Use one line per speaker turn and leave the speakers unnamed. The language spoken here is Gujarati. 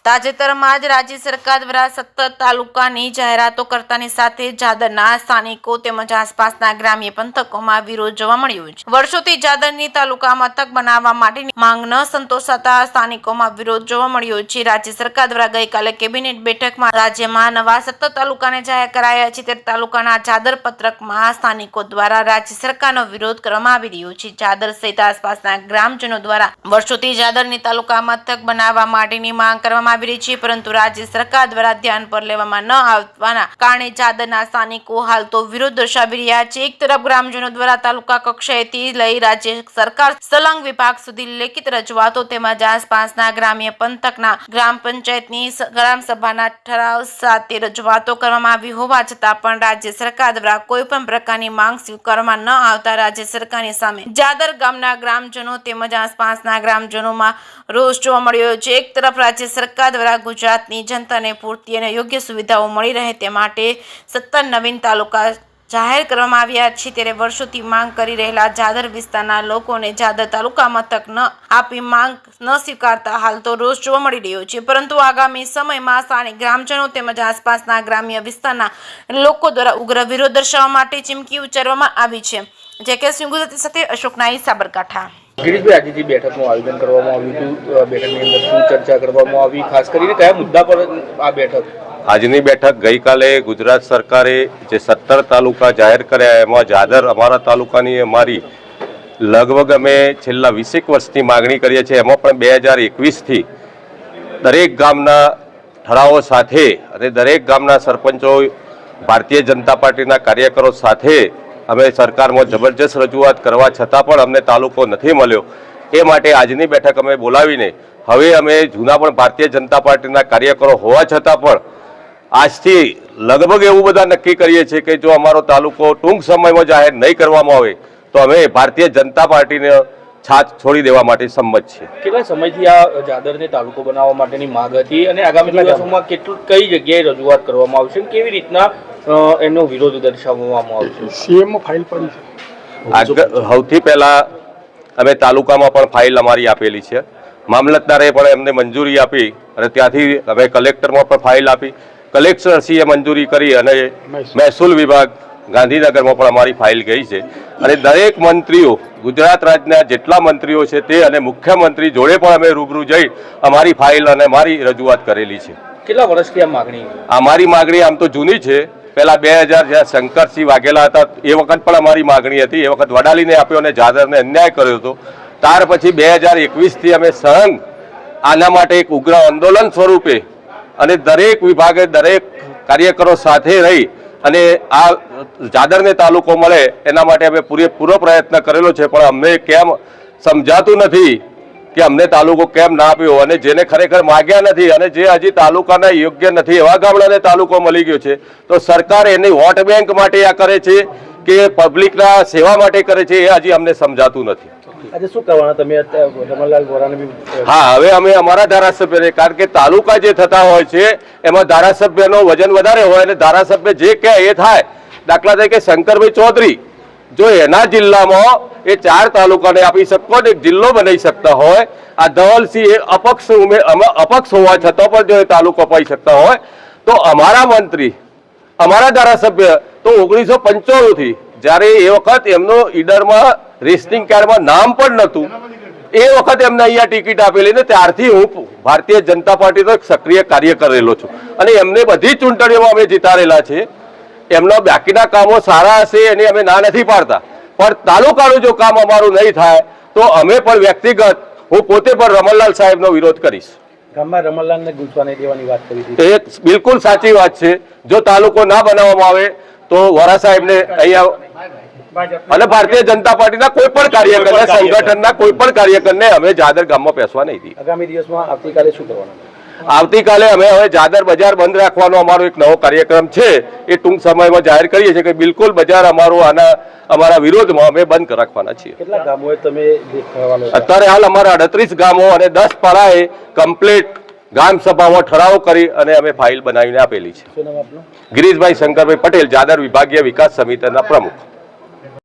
તાજેતરમાં જ રાજ્ય સરકાર દ્વારા સતત તાલુકાની જાહેરાતો કરતાની સાથે જાદરના સ્થાનિકો તેમજ આસપાસના ગ્રામ્ય પંથકોમાં વિરોધ જોવા મળ્યો છે। વર્ષોથી જાદરની તાલુકા મથક બનાવવા માટેની માંગ ન સંતોષાતા સ્થાનિકોમાં વિરોધ જોવા મળ્યો છે। રાજ્ય સરકાર દ્વારા ગઈકાલે કેબિનેટ બેઠકમાં રાજ્યમાં નવા સતત તાલુકાને જાહેર કરાયા છે, ત્યારે તાલુકાના જાદર પત્રકમાં સ્થાનિકો દ્વારા રાજ્ય સરકારનો વિરોધ કરવામાં આવી રહ્યો છે। જાદર સહિત આસપાસના ગ્રામજનો દ્વારા વર્ષોથી જાદરની તાલુકા મથક બનાવવા માટેની માંગ કરવામાં આવી રહી છે, પરંતુ રાજ્ય સરકાર દ્વારા ધ્યાન પર લેવામાં ન આવવાના કારણે જાદરના સ્થાનિકો હાલ તો વિરોધ દર્શાવી રહ્યા છે। એક તરફ ગ્રામજનો દ્વારા તાલુકા કક્ષાએથી લઈ રાજ્ય સરકાર સલંગ વિભાગ સુધી લેખિત રજૂઆતો તેમજ આસપાસના ગ્રામ્ય પંથકના ગ્રામ પંચાયતની ગ્રામસભાના ઠરાવ સાથે રજૂઆતો કરવામાં આવી હોવા છતાં પણ રાજ્ય સરકાર દ્વારા કોઈ પણ પ્રકારની માંગ સ્વીકારવામાં ન આવતા રાજ્ય સરકારની સામે જાદર ગામના ગ્રામજનો તેમજ આસપાસના ગ્રામજનોમાં રોષ જોવા મળ્યો છે। એક તરફ રાજ્ય સરકાર દ્વારા ગુજરાતની જનતાને પૂરતી અને યોગ્ય સુવિધાઓ મળી રહે તે માટે 17 નવીન તાલુકા જાહેર કરવામાં આવ્યા છે, ત્યારે વર્ષોથી માંગ કરી રહેલા જાદર વિસ્તારના લોકોને જાદર તાલુકા મથક ન આપી માંગ ન સ્વીકારતા હાલ તો રોષ જોવા મળી રહ્યો છે, પરંતુ આગામી સમયમાં સ્થાનિક ગ્રામજનો તેમજ આસપાસના ગ્રામ્ય વિસ્તારના લોકો દ્વારા ઉગ્ર વિરોધ દર્શાવવા માટે ચીમકી ઉચ્ચારવામાં આવી છે। જેકે ગુજરાતી સાથે અશોક નાઈ, સાબરકાંઠા।
ગિરીશભાઈ, આજે જે બેઠકનું આયોજન કરવામાં આવ્યું હતું, બેઠકની અંદર શું ચર્ચા કરવામાં આવી, ખાસ કરીને કયા મુદ્દા પર આ બેઠક?
આજની બેઠક ગઈકાલે ગુજરાત સરકારે જે 17 તાલુકા જાહેર કર્યા એમાં જાદર અમારા તાલુકાની અમારી લગભગ અમે છેલ્લા 20 વર્ષથી માગણી કરીએ છીએ। એમાં પણ 2021થી દરેક ગામના ઠરાવો સાથે અને દરેક ગામના સરપંચો, ભારતીય જનતા પાર્ટીના કાર્યકરો સાથે અમે સરકારમાં જબરજસ્ત રજૂઆત કરવા છતાં પણ અમને તાલુકો નથી મળ્યો। એ માટે આજની બેઠક અમે બોલાવીને હવે અમે જૂના પણ ભારતીય જનતા પાર્ટીના કાર્યકરો હોવા છતાં પણ આજથી લગભગ એવું બધા નક્કી કરીએ છીએ કે જો અમારો તાલુકો ટૂંક સમયમાં જાહેર નહીં કરવામાં આવે તો અમે ભારતીય જનતા પાર્ટીને છાત છોડી દેવા માટે સંમત છીએ।
કેટલા સમયથી આ જાદરને તાલુકો બનાવવા માટેની માંગ હતી અને આગામી દિવસોમાં કઈ જગ્યાએ રજૂઆત કરવામાં આવશે અને કેવી રીતના એનો વિરોધ દર્શાવવામાં આવશે?
સીએમ ફાઇલ પડી છે।
સૌથી પહેલા અમે તાલુકામાં પણ ફાઇલ અમારી આપેલી છે, મામલતદારે પણ એમને મંજૂરી આપી અને ત્યાંથી અમે કલેક્ટરમાં પણ ફાઇલ આપી, કલેક્ટરશ્રીએ મંજૂરી કરી અને મહેસૂલ વિભાગ ગાંધીનગરમાં પણ અમારી ફાઇલ ગઈ છે અને દરેક મંત્રીઓ, ગુજરાત રાજ્યના જેટલા મંત્રીઓ છે તે અને મુખ્યમંત્રી જોડે પણ અમે રૂબરૂ જઈ અમારી ફાઇલ અને અમારી રજૂઆત કરેલી છે।
કેટલા વર્ષથી આ માગણી?
અમારી માગણી આમ તો જૂની છે, પહેલા 2000 જ્યાં શંકરસિંહ વાઘેલા હતા એ વખત પણ અમારી માગણી હતી, એ વખત વડાલીને આપ્યો અને જાદરને અન્યાય કર્યો હતો। ત્યાર પછી 2021થી અમે સહન આના માટે એક ઉગ્ર આંદોલન સ્વરૂપે અને દરેક વિભાગે દરેક કાર્યકરો સાથે રહી અને આ જાદરને તાલુકો મળે એના માટે અમે પૂરેપૂરો પ્રયત્ન કરેલો છે, પણ અમને કેમ સમજાતું નથી કે અમને તાલુકો કેમ ના આપ્યો અને જેને ખરેખર માગ્યા નથી અને જે હજી તાલુકાના યોગ્ય નથી એવા ગામડાને તાલુકો મળી ગયો છે તો સરકાર એની વોટ બેંક માટે આ કરે છે કે પબ્લિકના સેવા માટે કરે છે એ હજી અમને સમજાતું નથી।
આજે શું કરવાના તમે? રમણલાલ વોરાને બી?
હા, હવે અમે અમારા ધારાસભ્યને, કારણ કે તાલુકા જે થતા હોય છે એમાં ધારાસભ્યનો વજન વધારે હોય અને ધારાસભ્ય જે કહે એ થાય। દાખલા તરીકે શંકરભાઈ ચૌધરી જો એના જિલ્લામાં એ 4 તાલુકાને આપી શકો ને એક જિલ્લો બનાવી શકતા હોય, આ ધવલસિંહ અપક્ષ હોવા છતાં પણ જો એ તાલુકો અપાઈ શકતા હોય તો અમારા મંત્રી, અમારા ધારાસભ્ય તો 1995થી જ્યારે એ વખત એમનો ઈડરમાં રેશનિંગ કાર્ડમાં નામ પણ નહોતું એ વખત એમને અહીંયા ટિકિટ આપેલી ને ત્યારથી હું ભારતીય જનતા પાર્ટીનો સક્રિય કાર્ય કરેલો છું અને એમને બધી ચૂંટણીઓમાં અમે જીતાડેલા છે। એમના બાકીના કામો સારા હશે એની અમે ના નથી પાડતા, પણ તાલુકાનું જો કામ અમારું નહીં થાય તો અમે પણ વ્યક્તિગત, હું પોતે પણ રમણલાલ સાહેબનો વિરોધ કરીશ।
ગામમાં રમણલાલને ઘૂસવા નહીં દેવાની વાત કરી હતી,
એ બિલકુલ સાચી વાત છે। જો તાલુકો ના બનાવવામાં આવે તો વોરા સાહેબને અહીંયા અને ભારતીય જનતા પાર્ટીના કોઈ પણ કાર્યકરને, સંગઠનના કોઈ પણ કાર્યકરને અમે જાદર ગામમાં પેસવા નહીં દઈએ।
આગામી દિવસમાં આવતીકાલે શું કરવાનું?
આવતીકાલે અમે હવે જાદર બજાર બંધ રાખવાનો અમારો એક નવો કાર્યક્રમ છે, એ ટૂંક સમયમાં જાહેર કરીએ છીએ કે બિલકુલ બજાર અમારા વિરોધમાં અમે બંધ રાખવાના છીએ।
કેટલા ગામોએ તમે દેખાવાનો?
અત્યારે હાલ અમારા 38 ગામો અને 10 પાડાએ કમ્પ્લીટ ગ્રામ સભામાં ઠરાવો કરી અને અમે ફાઇલ બનાવીને આપેલી છે।
શું નામ આપનું?
ગિરીશભાઈ શંકરભાઈ પટેલ, જાદર વિભાગીય વિકાસ સમિતિના પ્રમુખ।